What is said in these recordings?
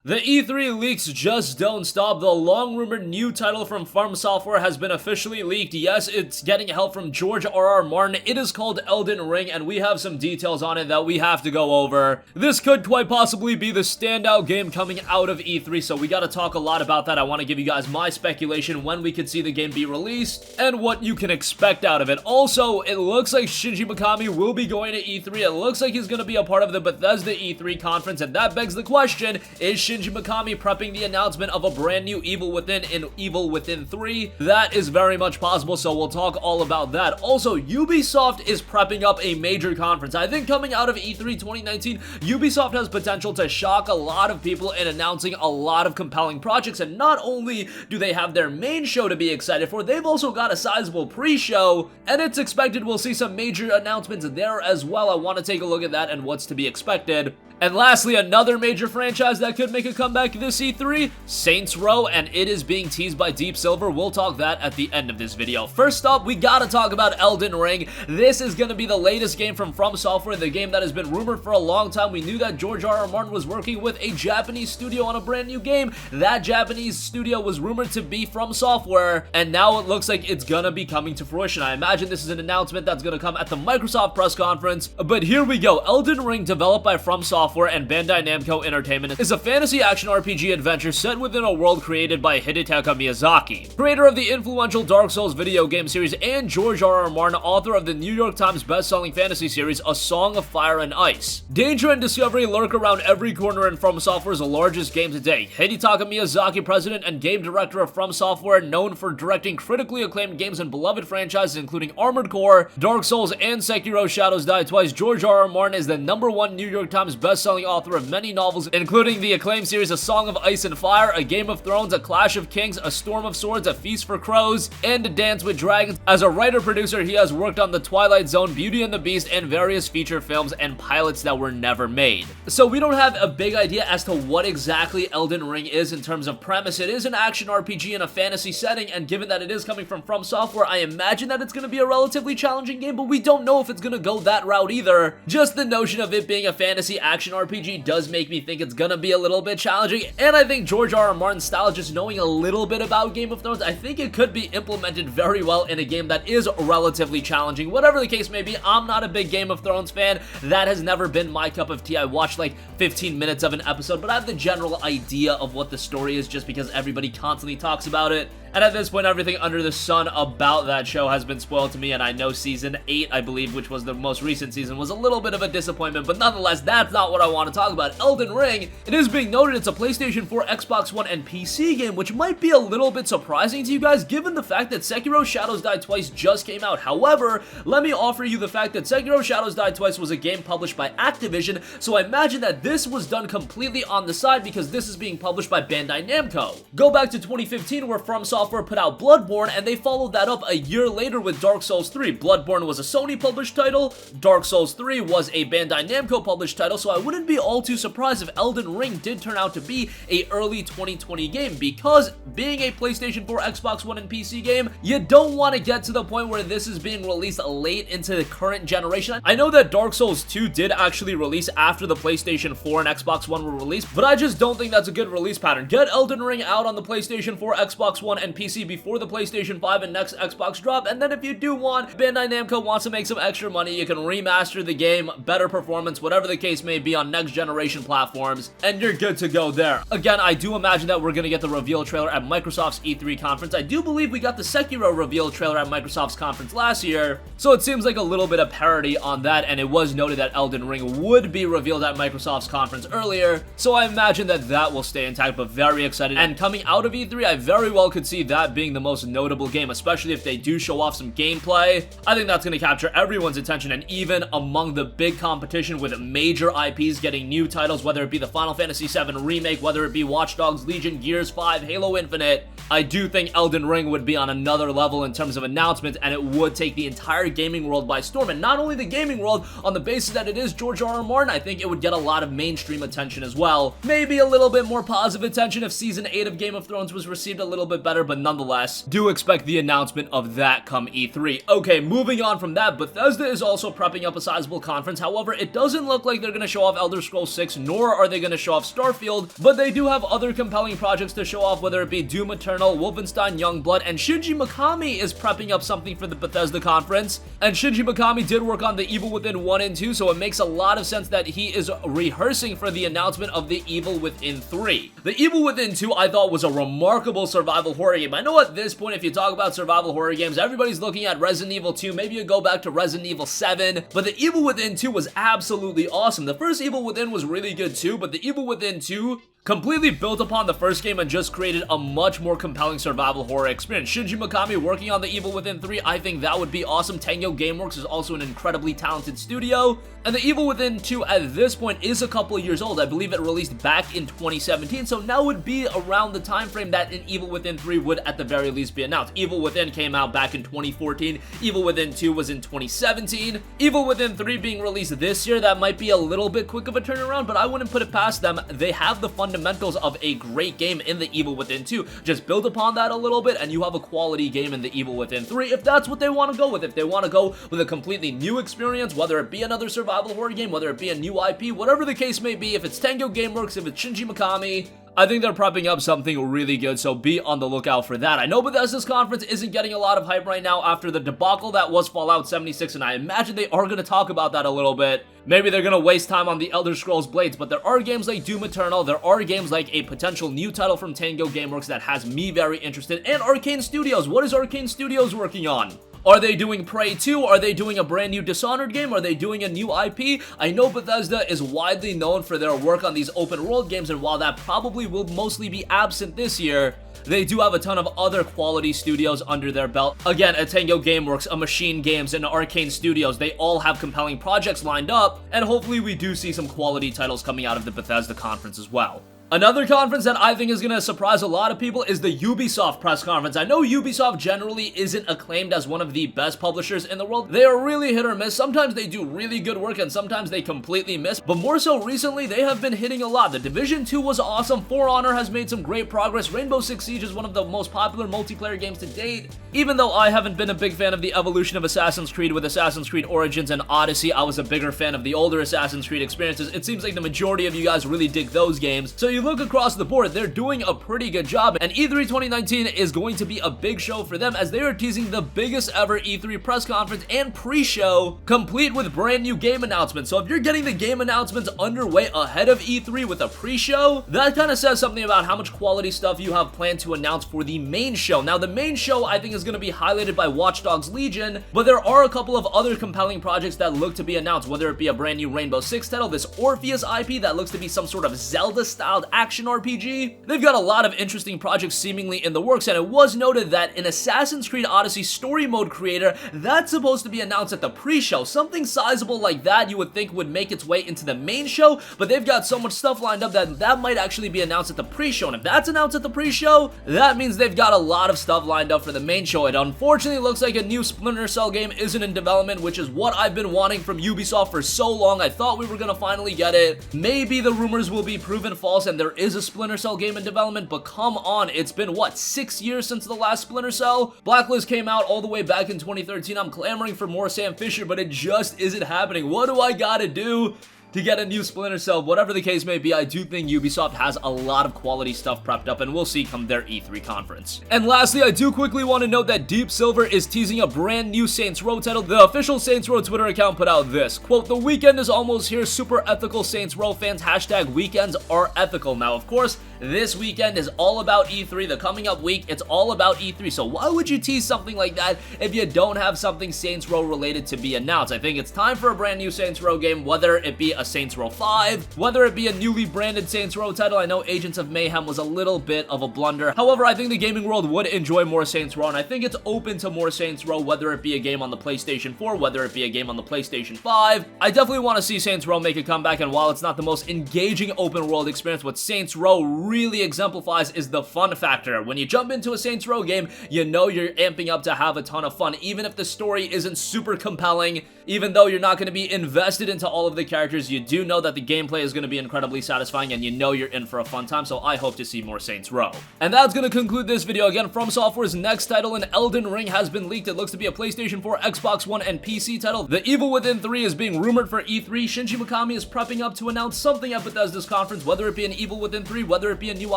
The E3 leaks just don't stop. The long-rumored new title from From Software has been officially leaked. Yes, it's getting help from George R.R. Martin. It is called Elden Ring, and we have some details on it that we have to go over. This could quite possibly be the standout game coming out of E3, so we gotta talk a lot about that. I want to give you guys my speculation when we could see the game be released, and what you can expect out of it. Also, it looks like Shinji Mikami will be going to E3. It looks like he's gonna be a part of the Bethesda E3 conference, and that begs the question, is Shinji Mikami prepping the announcement of a brand new Evil Within in Evil Within 3? That is very much possible, so we'll talk all about that. Also, Ubisoft is prepping up a major conference. I think coming out of E3 2019, Ubisoft has potential to shock a lot of people in announcing a lot of compelling projects, and not only do they have their main show to be excited for, they've also got a sizable pre-show, and it's expected we'll see some major announcements there as well. I want to take a look at that and what's to be expected. And lastly, another major franchise that could make a comeback this E3, Saints Row, and it is being teased by Deep Silver. We'll talk that at the end of this video. First up, we gotta talk about Elden Ring. This is gonna be the latest game from Software, the game that has been rumored for a long time. We knew that George R.R. Martin was working with a Japanese studio on a brand new game. That Japanese studio was rumored to be From Software, and now it looks like it's gonna be coming to fruition. I imagine this is an announcement that's gonna come at the Microsoft press conference, but here we go. Elden Ring, developed by From Software and Bandai Namco Entertainment, is a fantasy action RPG adventure set within a world created by Hidetaka Miyazaki, creator of the influential Dark Souls video game series, and George R.R. Martin, author of the New York Times best-selling fantasy series A Song of Fire and Ice. Danger and discovery lurk around every corner in From Software's largest game to date. Hidetaka Miyazaki, president and game director of From Software, known for directing critically acclaimed games and beloved franchises including Armored Core, Dark Souls, and Sekiro Shadows Die Twice, George R.R. Martin is the #1 New York Times best-selling author of many novels, including the acclaimed series A Song of Ice and Fire, A Game of Thrones, A Clash of Kings, A Storm of Swords, A Feast for Crows, and A Dance with Dragons. As a writer-producer, he has worked on The Twilight Zone, Beauty and the Beast, and various feature films and pilots that were never made. So we don't have a big idea as to what exactly Elden Ring is in terms of premise. It is an action RPG in a fantasy setting, and given that it is coming from Software, I imagine that it's going to be a relatively challenging game, but we don't know if it's going to go that route either. Just the notion of it being a fantasy action RPG does make me think it's gonna be a little bit challenging, and I think George R.R. Martin's style, just knowing a little bit about Game of Thrones, I think it could be implemented very well in a game that is relatively challenging. Whatever the case may be, I'm not a big Game of Thrones fan. That has never been my cup of tea. I watched like 15 minutes of an episode, but I have the general idea of what the story is just because everybody constantly talks about it. And at this point, everything under the sun about that show has been spoiled to me, and I know Season 8, I believe, which was the most recent season, was a little bit of a disappointment, but nonetheless, that's not what I want to talk about. Elden Ring, it is being noted it's a PlayStation 4, Xbox One, and PC game, which might be a little bit surprising to you guys, given the fact that Sekiro Shadows Die Twice just came out. However, let me offer you the fact that Sekiro Shadows Die Twice was a game published by Activision, so I imagine that this was done completely on the side because this is being published by Bandai Namco. Go back to 2015, where From Software put out Bloodborne, and they followed that up a year later with Dark Souls 3. Bloodborne was a Sony published title, Dark Souls 3 was a Bandai Namco published title, so I wouldn't be all too surprised if Elden Ring did turn out to be a early 2020 game, because being a PlayStation 4, Xbox One, and PC game, you don't want to get to the point where this is being released late into the current generation. I know that Dark Souls 2 did actually release after the PlayStation 4 and Xbox One were released, but I just don't think that's a good release pattern. Get Elden Ring out on the PlayStation 4, Xbox One, and PC before the PlayStation 5 and next Xbox drop, and then if you do want, Bandai Namco wants to make some extra money, you can remaster the game, better performance, whatever the case may be on next generation platforms, and you're good to go there. Again, I do imagine that we're gonna get the reveal trailer at Microsoft's E3 conference. I do believe we got the Sekiro reveal trailer at Microsoft's conference last year, so it seems like a little bit of parity on that, and it was noted that Elden Ring would be revealed at Microsoft's conference earlier, so I imagine that that will stay intact, but very excited. And coming out of E3, I very well could see that being the most notable game, especially if they do show off some gameplay. I think that's going to capture everyone's attention, and even among the big competition with major IPs getting new titles, whether it be the Final Fantasy VII Remake, whether it be Watch Dogs Legion, Gears 5, Halo Infinite, I do think Elden Ring would be on another level in terms of announcements, and it would take the entire gaming world by storm. And not only the gaming world, on the basis that it is George R.R. Martin, I think it would get a lot of mainstream attention as well. Maybe a little bit more positive attention if Season 8 of Game of Thrones was received a little bit better, but nonetheless, do expect the announcement of that come E3. Okay, moving on from that, Bethesda is also prepping up a sizable conference. However, it doesn't look like they're going to show off Elder Scrolls 6, nor are they going to show off Starfield, but they do have other compelling projects to show off, whether it be Doom Eternal, Wolfenstein Youngblood, and Shinji Mikami is prepping up something for the Bethesda conference. And Shinji Mikami did work on The Evil Within 1 and 2, so it makes a lot of sense that he is rehearsing for the announcement of The Evil Within 3. The Evil Within 2 I thought was a remarkable survival horror game. I know at this point, if you talk about survival horror games, everybody's looking at Resident Evil 2, maybe you go back to Resident Evil 7, but The Evil Within 2 was absolutely awesome. The first Evil Within was really good too, but The Evil Within 2 completely built upon the first game and just created a much more compelling survival horror experience. Shinji Mikami working on The Evil Within 3, I think that would be awesome. Tango Gameworks is also an incredibly talented studio, and The Evil Within 2 at this point is a couple of years old. I believe it released back in 2017, so now would be around the time frame that an Evil Within 3 would at the very least be announced. Evil Within came out back in 2014, Evil Within 2 was in 2017, Evil Within 3 being released this year, that might be a little bit quick of a turnaround, but I wouldn't put it past them. They have the fundamentals of a great game in The Evil Within 2. Just build upon that a little bit and you have a quality game in The Evil Within 3 if that's what they want to go with. If they want to go with a completely new experience, whether it be another survival horror game, whether it be a new IP, whatever the case may be, if it's Tango Gameworks, if it's Shinji Mikami, I think they're prepping up something really good, so be on the lookout for that. I know Bethesda's conference isn't getting a lot of hype right now after the debacle that was Fallout 76, and I imagine they are going to talk about that a little bit. Maybe they're going to waste time on the Elder Scrolls Blades, but there are games like Doom Eternal, there are games like a potential new title from Tango Gameworks that has me very interested, and Arcane Studios. What is Arcane Studios working on? Are they doing Prey 2? Are they doing a brand new Dishonored game? Are they doing a new IP? I know Bethesda is widely known for their work on these open world games, and while that probably will mostly be absent this year, they do have a ton of other quality studios under their belt. Again, a Tango Gameworks, a Machine Games, and Arcane Studios, they all have compelling projects lined up, and hopefully we do see some quality titles coming out of the Bethesda conference as well. Another conference that I think is going to surprise a lot of people is the Ubisoft press conference. I know Ubisoft generally isn't acclaimed as one of the best publishers in the world. They are really hit or miss. Sometimes they do really good work and sometimes they completely miss. But more so recently, they have been hitting a lot. The Division 2 was awesome. For Honor has made some great progress. Rainbow Six Siege is one of the most popular multiplayer games to date. Even though I haven't been a big fan of the evolution of Assassin's Creed with Assassin's Creed Origins and Odyssey, I was a bigger fan of the older Assassin's Creed experiences. It seems like the majority of you guys really dig those games. So you look across the board, they're doing a pretty good job, and E3 2019 is going to be a big show for them as they are teasing the biggest ever E3 press conference and pre-show, complete with brand new game announcements. So if you're getting the game announcements underway ahead of E3 with a pre-show, that kind of says something about how much quality stuff you have planned to announce for the main show. Now, the main show I think is going to be highlighted by Watch Dogs Legion, but there are a couple of other compelling projects that look to be announced, whether it be a brand new Rainbow Six title, this Orpheus IP that looks to be some sort of Zelda-styled action RPG. They've got a lot of interesting projects seemingly in the works, and it was noted that an Assassin's Creed Odyssey story mode creator, that's supposed to be announced at the pre-show. Something sizable like that you would think would make its way into the main show, but they've got so much stuff lined up that might actually be announced at the pre-show, and if that's announced at the pre-show, that means they've got a lot of stuff lined up for the main show. It unfortunately looks like a new Splinter Cell game isn't in development, which is what I've been wanting from Ubisoft for so long. I thought we were gonna finally get it. Maybe the rumors will be proven false and there is a Splinter Cell game in development, but come on, it's been what, 6 years since the last Splinter Cell? Blacklist came out all the way back in 2013. I'm clamoring for more Sam Fisher, but it just isn't happening. What do I gotta do to get a new Splinter Cell? Whatever the case may be, I do think Ubisoft has a lot of quality stuff prepped up, and we'll see come their E3 conference. And lastly, I do quickly want to note that Deep Silver is teasing a brand new Saints Row title. The official Saints Row Twitter account put out this, quote, "The weekend is almost here, super ethical Saints Row fans, hashtag weekends are ethical." Now, of course, this weekend is all about E3. The coming up week, it's all about E3. So why would you tease something like that if you don't have something Saints Row related to be announced? I think it's time for a brand new Saints Row game, whether it be a Saints Row 5, whether it be a newly branded Saints Row title. I know Agents of Mayhem was a little bit of a blunder. However, I think the gaming world would enjoy more Saints Row, and I think it's open to more Saints Row, whether it be a game on the PlayStation 4, whether it be a game on the PlayStation 5. I definitely want to see Saints Row make a comeback, and while it's not the most engaging open world experience, what Saints Row really exemplifies is the fun factor. When you jump into a Saints Row game, you know you're amping up to have a ton of fun, even if the story isn't super compelling, even though you're not going to be invested into all of the characters, trailers, you do know that the gameplay is going to be incredibly satisfying, and you know you're in for a fun time, so I hope to see more Saints Row. And that's going to conclude this video. Again, From Software's next title in Elden Ring has been leaked. It looks to be a PlayStation 4, Xbox One, and PC title. The Evil Within 3 is being rumored for E3. Shinji Mikami is prepping up to announce something at Bethesda's conference, whether it be an Evil Within 3, whether it be a new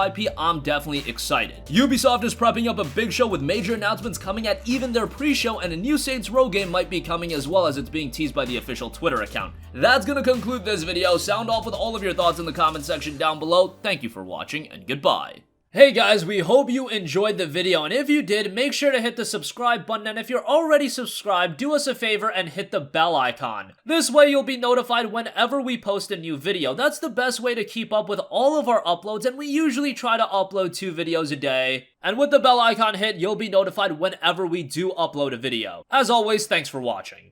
IP, I'm definitely excited. Ubisoft is prepping up a big show with major announcements coming at even their pre-show, and a new Saints Row game might be coming as well, as it's being teased by the official Twitter account. That's gonna conclude this video. Sound off with all of your thoughts in the comment section down below. Thank you for watching, and goodbye. Hey guys, we hope you enjoyed the video, and if you did, make sure to hit the subscribe button, and if you're already subscribed, do us a favor and hit the bell icon. This way you'll be notified whenever we post a new video. That's the best way to keep up with all of our uploads, and we usually try to upload 2 videos a day. And with the bell icon hit, you'll be notified whenever we do upload a video. As always, thanks for watching.